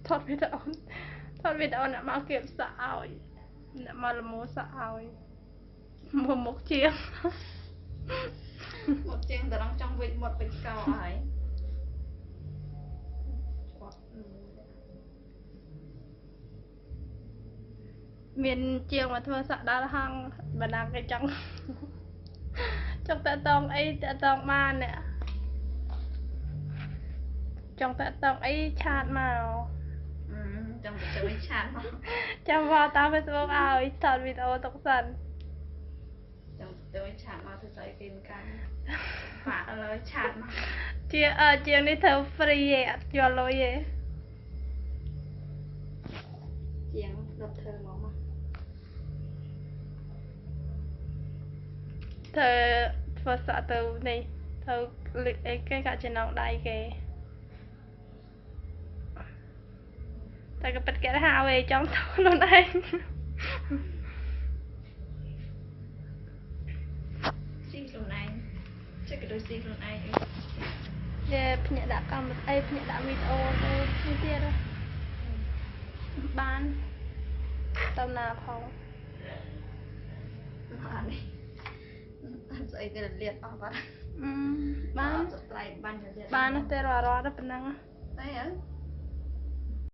ថតវីដេអូអ្នកមកគៀបសាក់ឲ្យអ្នកមកលមូសាក់ឲ្យមុខជាងមុខជាងតរងចង់វិចមុតពេជ្រកោហើយមានជាងមកធ្វើសាក់ដល់ហងបណ្ណាគេចង់តាក់តងអីតាក់តងបានអ្នកចង់តាក់តងអីឆាតមកចង់ទៅឆាតមកចាំមកតាម Facebook ឲ្យថតវីដេអូទុកសិនចង់ទៅឆាតមកធ្វើស្អីគេមិនកាន់បាក់ឡើយឆាតមកជាងនេះធ្វើ free ឯងអត់យកលុយទេជាងដុតធ្វើមកធ្វើសាក់ទៅនេះធ្វើអីគេកាក់ចំណងដៃគេតែក៏ពិតគេហៅឯងចង់ទៅខ្លួនឯងស៊ីខ្លួនឯងចេះក៏ដូចស៊ីខ្លួនឯងវាភ្ញាក់ដាក់កម្មអីភ្ញាក់ដាក់វីដេអូទៅនេះទៀតបានតំណាផងបាននេះអត់ស្អីគេលាតអស់បាត់បានសត្រៃបានលាតបានតែរត់ប៉ុណ្ណឹងតែ